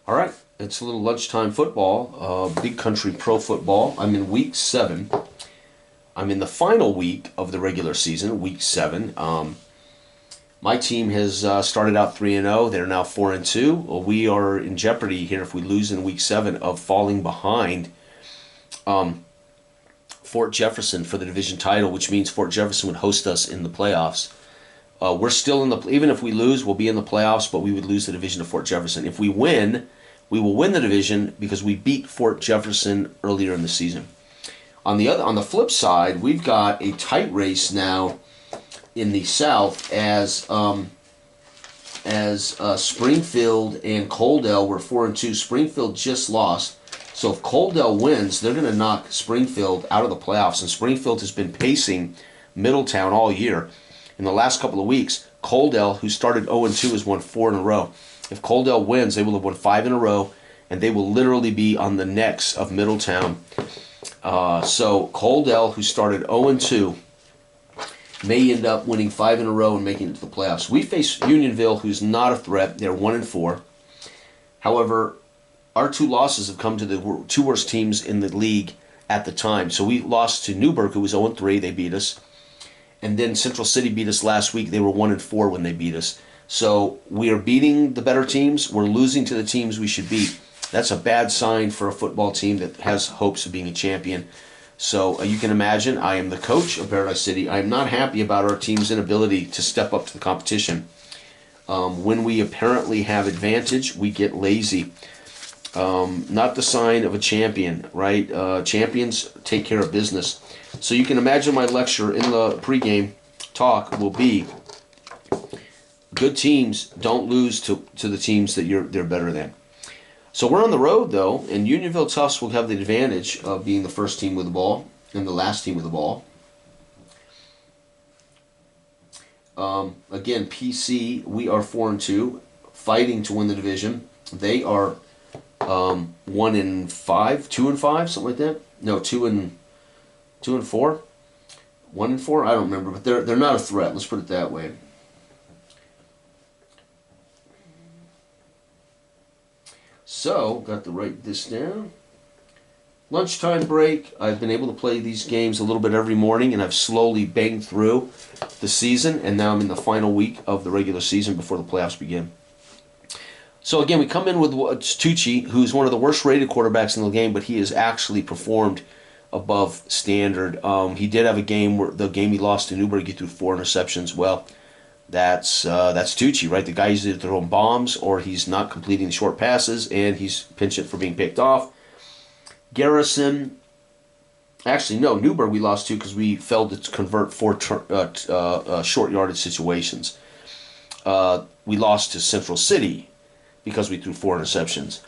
All right, it's a little lunchtime football, big country pro football. I'm in week 7. I'm in the final week of the regular season, week 7. My team has started out 3-0. They're now 4-2. Well, we are in jeopardy here if we lose in week 7 of falling behind Fort Jefferson for the division title, which means Fort Jefferson would host us in the playoffs. We're still in the, even if we lose, we'll be in the playoffs, but we would lose the division to Fort Jefferson. If we win, we will win the division because we beat Fort Jefferson earlier in the season. On the flip side, we've got a tight race now in the South as Springfield and Coaldale were 4-2. Springfield just lost. So if Coaldale wins, they're going to knock Springfield out of the playoffs. And Springfield has been pacing Middletown all year. In the last couple of weeks, Coaldale, who started 0-2, has won 4 in a row. If Coaldale wins, they will have won 5 in a row, and they will literally be on the necks of Middletown. So Coaldale, who started 0-2, may end up winning 5 in a row and making it to the playoffs. We face Unionville, who's not a threat. They're 1-4. However, our 2 losses have come to the 2 worst teams in the league at the time. So we lost to Newburgh, who was 0-3. They beat us. And then Central City beat us last week. They were 1-4 when they beat us. So we are beating the better teams. We're losing to the teams we should beat. That's a bad sign for a football team that has hopes of being a champion. So you can imagine, I am the coach of Paradise City. I am not happy about our team's inability to step up to the competition. When we apparently have advantage, we get lazy. Not the sign of a champion, right? Champions take care of business. So you can imagine my lecture in the pregame talk will be, good teams don't lose to the teams that they're better than. So we're on the road, though, and Unionville Tufts will have the advantage of being the first team with the ball and the last team with the ball. Again, PC, we are 4-2, fighting to win the division. They are 1-5, 2-5, something like that. No, 2-4, 1-4. I don't remember, but they're not a threat. Let's put it that way. So, got to write this down. Lunchtime break. I've been able to play these games a little bit every morning, and I've slowly banged through the season, and now I'm in the final week of the regular season before the playoffs begin. So again, we come in with Tucci, who's one of the worst rated quarterbacks in the game, but he has actually performed above standard. He did have a game where the game he lost to Newburgh, he threw 4 interceptions. Well, that's Tucci, right? The guy is either throwing bombs or he's not completing the short passes, and he's pinch it for being picked off. Garrison, actually no, Newburgh we lost to because we failed to convert 4 short yardage situations. We lost to Central City because we threw 4 interceptions.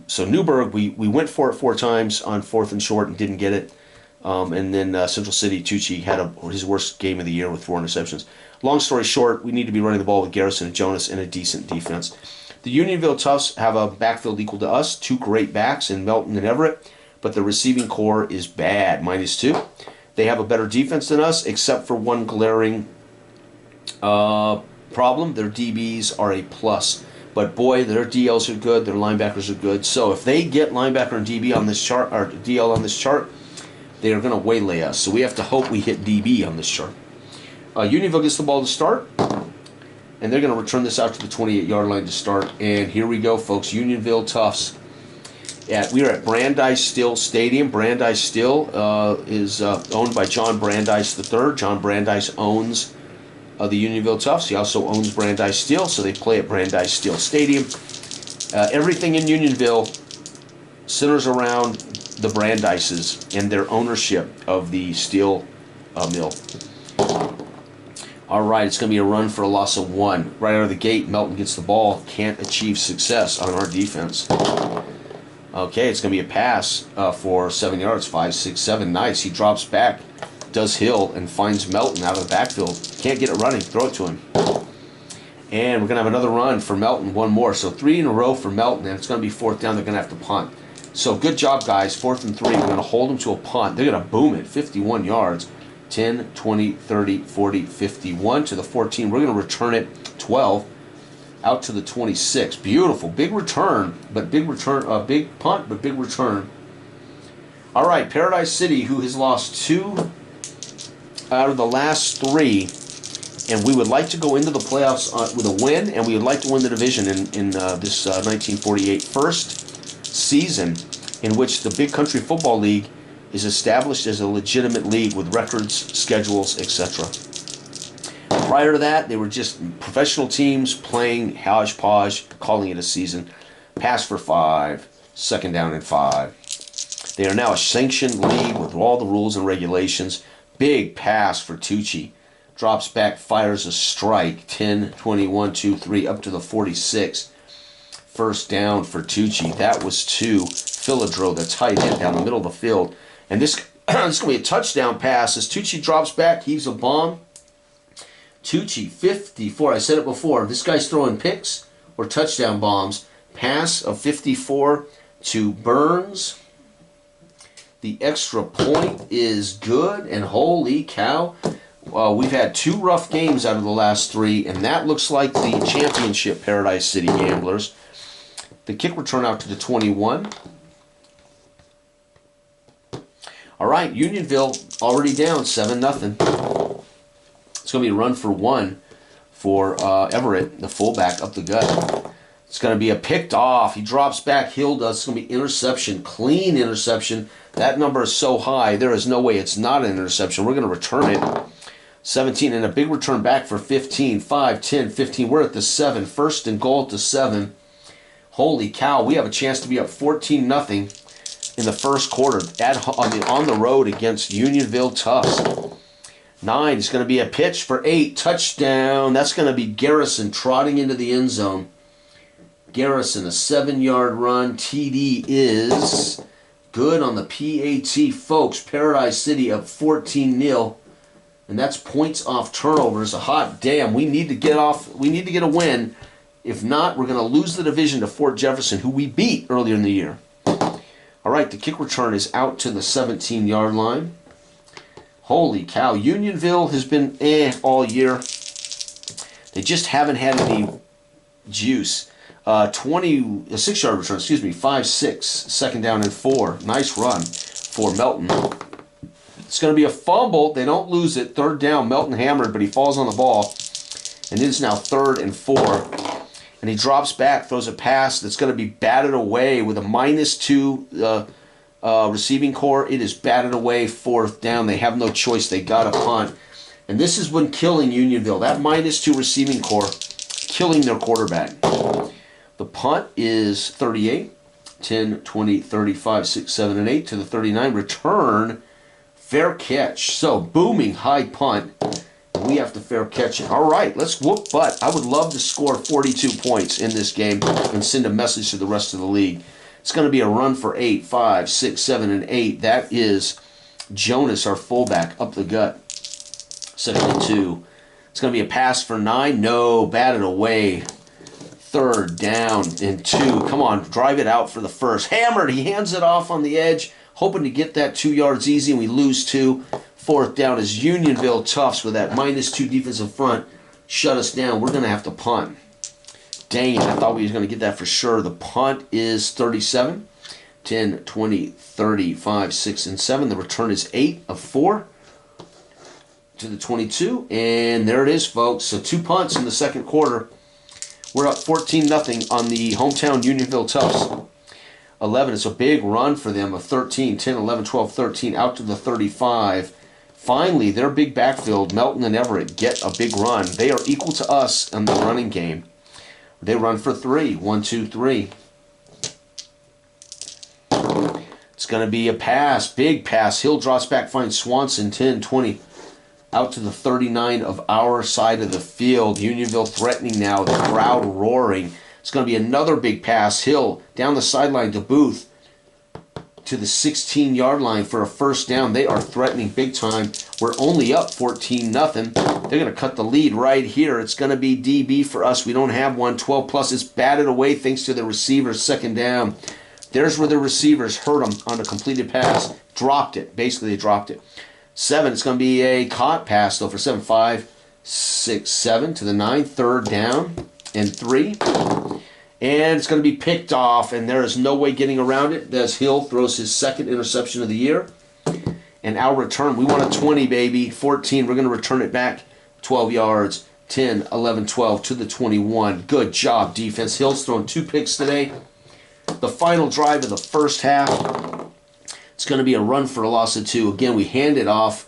So Newburgh, we went for it 4 times on 4th and short and didn't get it. And then Central City, Tucci had his worst game of the year with 4 interceptions. Long story short, we need to be running the ball with Garrison and Jonas and a decent defense. The Unionville Tufts have a backfield equal to us, 2 great backs in Melton and Everett, but the receiving core is bad, -2. They have a better defense than us, except for one glaring problem. Their DBs are a plus. But boy, their DLs are good, their linebackers are good. So if they get linebacker and DB on this chart, or DL on this chart, they are going to waylay us. So we have to hope we hit DB on this chart. Unionville gets the ball to start, and they're going to return this out to the 28-yard line to start. And here we go, folks. Unionville Tufts. We are at Brandeis Still Stadium. Brandeis Still is owned by John Brandeis III. John Brandeis owns the Unionville Tufts. He also owns Brandeis Steel, so they play at Brandeis Steel Stadium. Everything in Unionville centers around the Brandeises and their ownership of the steel mill. All right, it's going to be a run for a loss of 1. Right out of the gate, Melton gets the ball, can't achieve success on our defense. Okay, it's going to be a pass for 7 yards, 5, 6, 7. Nice. He drops back, does Hill, and finds Melton out of the backfield. Can't get it running. Throw it to him. And we're going to have another run for Melton, 1 more. So 3 in a row for Melton, and it's going to be 4th down. They're going to have to punt. So good job, guys. 4th and 3. We're going to hold them to a punt. They're going to boom it, 51 yards. 10, 20, 30, 40, 51 to the 14. We're going to return it 12. out to the 26. Beautiful. Big return, but big return, big punt, but big return. All right, Paradise City, who has lost 2 out of the last 3, and we would like to go into the playoffs with a win, and we would like to win the division in this 1948 first season in which the Big Country Football League is established as a legitimate league with records, schedules, etc. Prior to that, they were just professional teams playing hodgepodge, calling it a season. Pass for 5, second down and 5. They are now a sanctioned league with all the rules and regulations. Big pass for Tucci. Drops back, fires a strike. 10, 20, 1, 2, 3, up to the 46. First down for Tucci. That was to Philidro, the tight end, down the middle of the field. And this is going to be a touchdown pass as Tucci drops back, heaves a bomb. Tucci, 54. I said it before. This guy's throwing picks or touchdown bombs. Pass of 54 to Burns. The extra point is good, and holy cow. We've had 2 rough games out of the last 3, and that looks like the championship, Paradise City Gamblers. The kick return out to the 21. All right, Unionville already down 7-0. It's going to be a run for 1 for Everett, the fullback, up the gut. It's going to be a picked off. He drops back. Hill does. It's going to be interception, clean interception. That number is so high, there is no way it's not an interception. We're going to return it. 17, and a big return back for 15, 5, 10, 15. We're at the 7. First and goal at the 7. Holy cow, we have a chance to be up 14-0 in the first quarter on the road against Unionville Tufts. 9 is going to be a pitch for 8. Touchdown. That's going to be Garrison trotting into the end zone. Garrison, a 7-yard run. TD is good on the PAT. Folks, Paradise City up 14-0. And that's points off turnovers. A hot damn. We need to get a win. If not, we're going to lose the division to Fort Jefferson, who we beat earlier in the year. All right, the kick return is out to the 17-yard line. Holy cow. Unionville has been all year. They just haven't had any juice. A 6-yard return, 5-6, second down and 4. Nice run for Melton. It's going to be a fumble. They don't lose it. Third down, Melton hammered, but he falls on the ball. And it is now 3rd and 4. And he drops back, throws a pass that's going to be batted away with a -2 receiving core. It is batted away, 4th down. They have no choice. They got to punt. And this has been killing Unionville. That -2 receiving core killing their quarterback. The punt is 38, 10, 20, 35, 6, 7, and 8 to the 39. Return, fair catch. So, booming high punt. We have to fair catch it. All right, let's whoop butt. I would love to score 42 points in this game and send a message to the rest of the league. It's going to be a run for 8, 5, 6, 7, and 8. That is Jonas, our fullback, up the gut. 2nd and 2. It's going to be a pass for 9. No, batted away. 3rd down and 2. Come on, drive it out for the first. Hammered. He hands it off on the edge, hoping to get that 2 yards easy, and we lose 2. 4th down is Unionville Tufts with that -2 defensive front. Shut us down. We're going to have to punt. Dang it, I thought we was going to get that for sure. The punt is 37. 10, 20, 30, 5, 6, and 7. The return is 8 of 4 to the 22. And there it is, folks. So 2 punts in the second quarter. We're up 14-0 on the hometown Unionville Tufts. 11, it's a big run for them of 13, 10, 11, 12, 13, out to the 35. Finally, their big backfield, Melton and Everett, get a big run. They are equal to us in the running game. They run for 3, 1, 2, 3. It's going to be a pass, big pass. Hill drops back, finds Swanson, 10, 20. Out to the 39 of our side of the field. Unionville threatening now, the crowd roaring. It's going to be another big pass. Hill down the sideline to Booth to the 16-yard line for a first down. They are threatening big time. We're only up 14-0. They're going to cut the lead right here. It's going to be DB for us. We don't have one. 12 plus. It's batted away thanks to the receivers. 2nd down. There's where the receivers hurt them on a completed pass. Dropped it. Basically, they dropped it. 7, it's going to be a caught pass, though, for 7, 5, 6, 7 to the 9. 3rd down and 3. And it's going to be picked off, and there is no way getting around it as Hill throws his second interception of the year. And our return, we want a 20, baby. 14, we're going to return it back 12 yards. 10, 11, 12 to the 21. Good job, defense. Hill's thrown 2 picks today. The final drive of the first half, it's going to be a run for a loss of 2. Again, we hand it off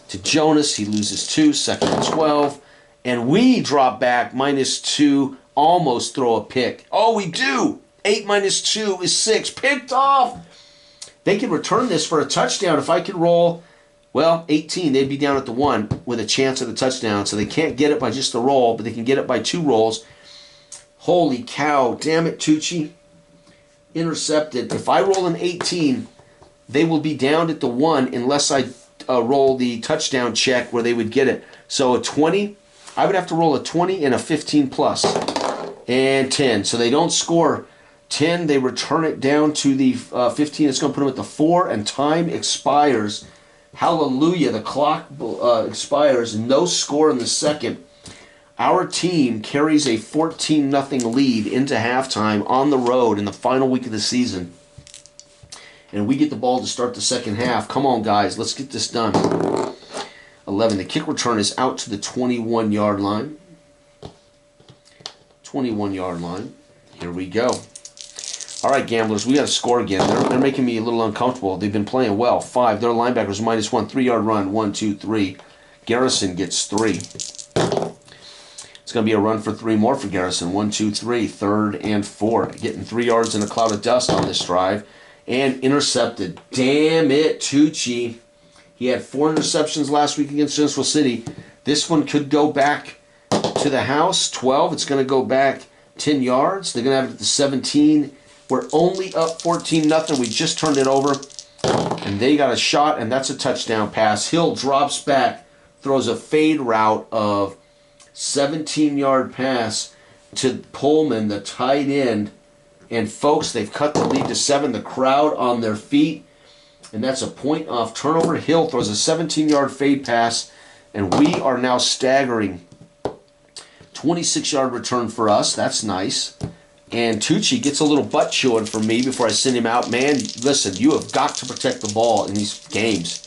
to Jonas. He loses 2, second and 12. And we drop back -2, almost throw a pick. Oh, we do. 8 minus 2 is 6. Picked off. They could return this for a touchdown. If I could roll, well, 18, they'd be down at the 1 with a chance at a touchdown. So they can't get it by just a roll, but they can get it by 2 rolls. Holy cow. Damn it, Tucci. Intercepted. If I roll an 18, they will be down at the 1 unless I roll the touchdown check where they would get it. So a 20, I would have to roll a 20 and a 15 plus. And 10. So they don't score 10. They return it down to the 15. It's going to put them at the 4, and time expires. Hallelujah. The clock expires. No score in the second. Our team carries a 14-0 lead into halftime on the road in the final week of the season. And we get the ball to start the second half. Come on, guys. Let's get this done. 11. The kick return is out to the 21-yard line. 21-yard line. Here we go. All right, gamblers, we got to score again. They're making me a little uncomfortable. They've been playing well. 5. Their linebackers -1. 3-yard run. 1, 2, 3. Garrison gets 3. It's going to be a run for 3 more for Garrison. 1, 2, 3. 3rd and 4. Getting 3 yards in a cloud of dust on this drive. And intercepted. Damn it, Tucci. He had 4 interceptions last week against Central City. This one could go back to the house. 12. It's going to go back 10 yards. They're going to have it at the 17. We're only up 14-0. We just turned it over. And they got a shot, and that's a touchdown pass. Hill drops back, throws a fade route of 17-yard pass to Pullman, the tight end. And, folks, they've cut the lead to 7. The crowd on their feet. And that's a point-off turnover. Hill throws a 17-yard fade pass, and we are now staggering. 26-yard return for us. That's nice. And Tucci gets a little butt chewing from me before I send him out. Man, listen, you have got to protect the ball in these games.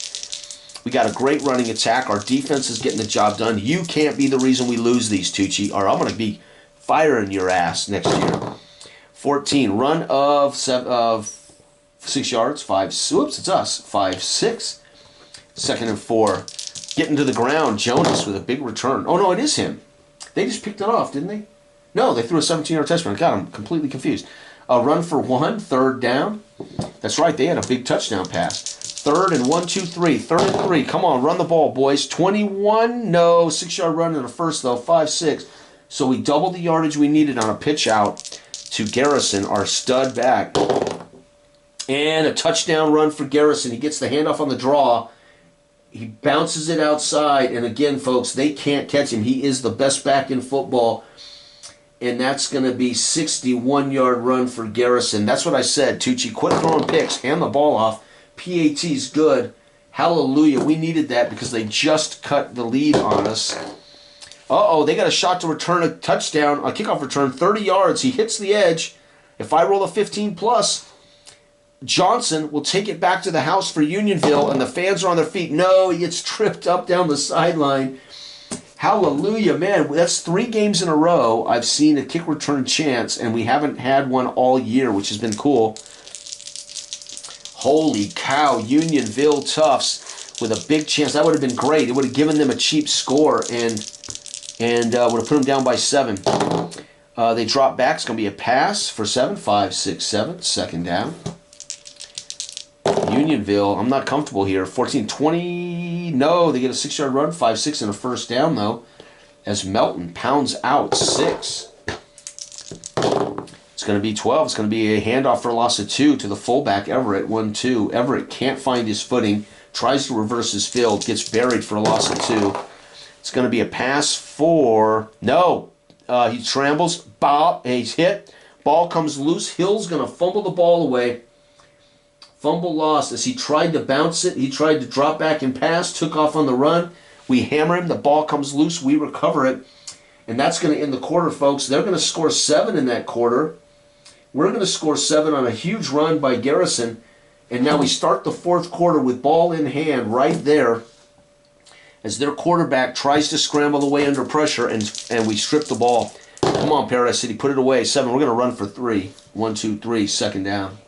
We got a great running attack. Our defense is getting the job done. You can't be the reason we lose these, Tucci, or I'm going to be firing your ass next year. 14, run of 6 yards. 5, whoops, it's us. 5, 6. 2nd and 4. Getting to the ground. Jonas with a big return. Oh, no, it is him. They just picked it off, didn't they? No, they threw a 17-yard touchdown. God, I'm completely confused. A run for 1, 3rd down. That's right, they had a big touchdown pass. 3rd and 1, 2, 3. 3rd and 3. Come on, run the ball, boys. 21, no. 6-yard run in the first, though. 5, 6. So we doubled the yardage we needed on a pitch out to Garrison, our stud back. And a touchdown run for Garrison. He gets the handoff on the draw. He bounces it outside. And again, folks, they can't catch him. He is the best back in football. And that's going to be 61-yard run for Garrison. That's what I said, Tucci. Quit throwing picks. Hand the ball off. PAT's good. Hallelujah. We needed that because they just cut the lead on us. Uh-oh, they got a shot to return a touchdown, a kickoff return, 30 yards. He hits the edge. If I roll a 15+, Johnson will take it back to the house for Unionville, and the fans are on their feet. No, he gets tripped up down the sideline. Hallelujah, man. That's 3 games in a row I've seen a kick return chance, and we haven't had one all year, which has been cool. Holy cow, Unionville Toughs with a big chance. That would have been great. It would have given them a cheap score and would have put them down by 7. They drop back. It's going to be a pass for 7. 5, 6, 7. 2nd down. Unionville, I'm not comfortable here. 14, 20. No, they get a 6-yard run. 5, 6 and a 1st down, though, as Melton pounds out 6. It's going to be 12. It's going to be a handoff for a loss of 2 to the fullback, Everett. 1, 2. Everett can't find his footing. Tries to reverse his field. Gets buried for a loss of 2. It's going to be a pass for... No. He scrambles. Ball. He's hit. Ball comes loose. Hill's going to fumble the ball away. Fumble lost as he tried to bounce it. He tried to drop back and pass. Took off on the run. We hammer him. The ball comes loose. We recover it. And that's going to end the quarter, folks. They're going to score 7 in that quarter. We're going to score 7 on a huge run by Garrison. And now we start the fourth quarter with ball in hand right there as their quarterback tries to scramble away under pressure, and we strip the ball. Come on, Paradise City, put it away. 7, we're going to run for 3. 1, 2, 3, second down.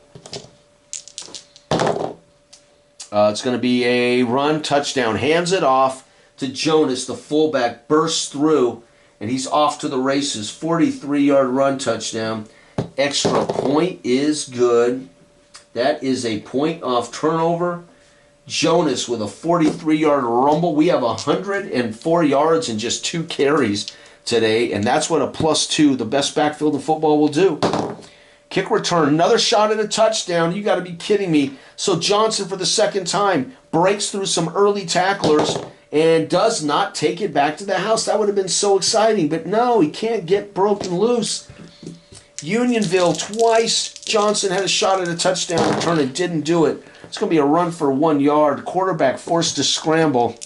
It's going to be a run, touchdown. Hands it off to Jonas, the fullback, bursts through, and he's off to the races. 43-yard run, touchdown. Extra point is good. That is a point off turnover. Jonas with a 43-yard rumble. We have 104 yards and just 2 carries today, and that's what a +2, the best backfield in football, will do. Kick return, another shot at a touchdown. You got to be kidding me. So Johnson, for the second time, breaks through some early tacklers and does not take it back to the house. That would have been so exciting, but no, he can't get broken loose. Unionville, twice Johnson had a shot at a touchdown return and didn't do it. It's going to be a run for 1 yard. Quarterback forced to scramble.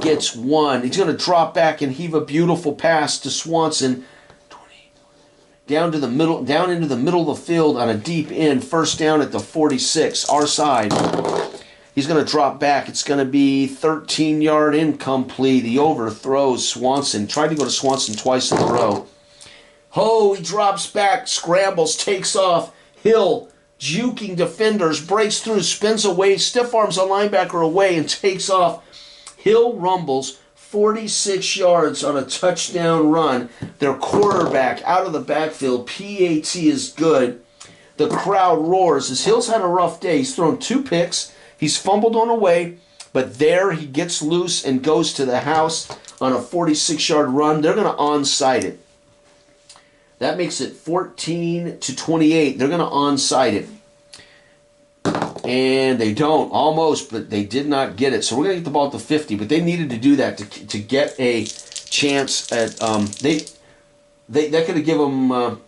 Gets 1. He's going to drop back and heave a beautiful pass to Swanson. Down into the middle of the field on a deep end. First down at the 46, our side. He's going to drop back. It's going to be 13-yard incomplete. He overthrows Swanson. Tried to go to Swanson twice in a row. Ho, he drops back, scrambles, takes off. Hill, juking defenders, breaks through, spins away, stiff arms a linebacker away, and takes off. Hill rumbles 46 yards on a touchdown run. Their quarterback out of the backfield. PAT is good. The crowd roars as Hill's had a rough day. He's thrown 2 picks. He's fumbled on the way, but there he gets loose and goes to the house on a 46-yard run. They're going to onside it. That makes it 14-28. They're going to onside it. And they don't, almost, but they did not get it. So we're going to get the ball at the 50, but they needed to do that to get a chance at, that could have given them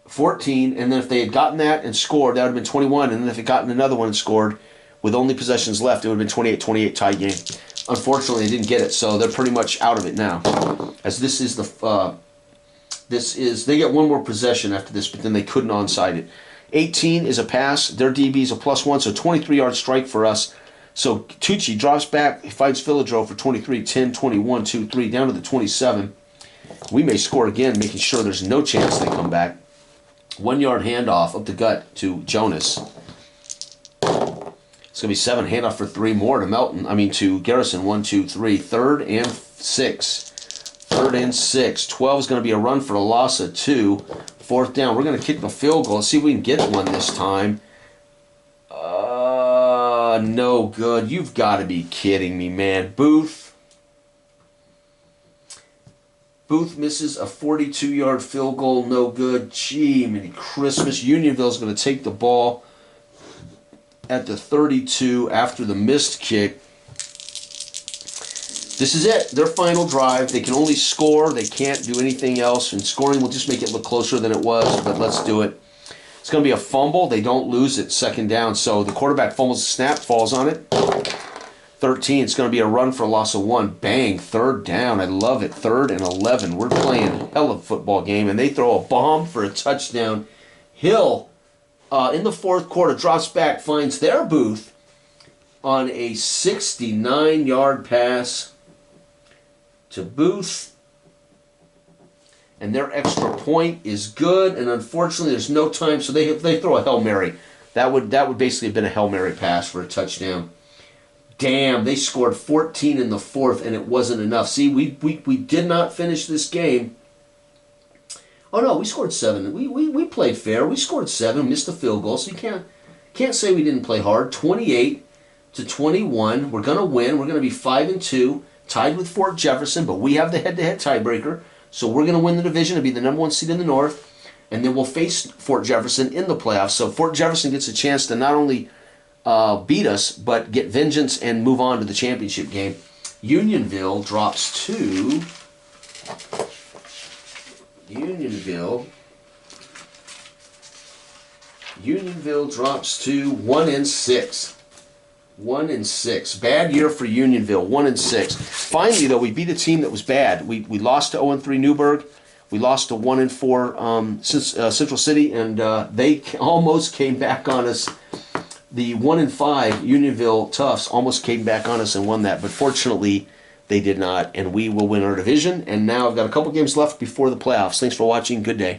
14, and then if they had gotten that and scored, that would have been 21, and then if they had gotten another one and scored with only possessions left, it would have been 28-28 tie game. Unfortunately, they didn't get it, so they're pretty much out of it now. As this is they get one more possession after this, but then they couldn't onside it. 18 is a pass. Their DB is a +1, so 23-yard strike for us. So Tucci drops back. He fights Philidro for 23, 10, 21, 2, 3, down to the 27. We may score again, making sure there's no chance they come back. 1 yard handoff up the gut to Jonas. It's going to be 7. Handoff for 3 more to Garrison. 1, 2, 3. 3rd and 6. 3rd and 6. 12 is going to be a run for a loss of 2. 4th down. We're going to kick the field goal. Let's see if we can get one this time. No good. You've got to be kidding me, man. Booth misses a 42-yard field goal. No good. Gee, Merry Christmas. Unionville's going to take the ball at the 32 after the missed kick. This is it. Their final drive. They can only score. They can't do anything else. And scoring will just make it look closer than it was, but let's do it. It's going to be a fumble. They don't lose it. 2nd down. So the quarterback fumbles the snap, falls on it. 13. It's going to be a run for a loss of 1. Bang. 3rd down. I love it. 3rd and 11. We're playing a hell of a football game, and they throw a bomb for a touchdown. Hill, in the 4th quarter, drops back, finds their Booth on a 69-yard pass to Booth, and their extra point is good, and unfortunately there's no time, so they throw a Hail Mary. That would basically have been a Hail Mary pass for a touchdown. Damn, they scored 14 in the 4th, and it wasn't enough. See, we did not finish this game. Oh no, we scored 7. We played fair. We scored 7, missed the field goal, so you can't say we didn't play hard. 28-21. We're gonna win. We're gonna be 5-2. Tied with Fort Jefferson, but we have the head-to-head tiebreaker, so we're going to win the division and be the #1 seed in the North, and then we'll face Fort Jefferson in the playoffs. So Fort Jefferson gets a chance to not only beat us, but get vengeance and move on to the championship game. Unionville drops to... Unionville drops to 1-6. 1-6. Bad year for Unionville. 1-6. Finally, though, we beat a team that was bad. We lost to 0-3 Newburgh. We lost to 1-4 Central City, and they almost came back on us. The 1-5 Unionville Toughs almost came back on us and won that, but fortunately they did not, and we will win our division. And now I've got a couple games left before the playoffs. Thanks for watching. Good day.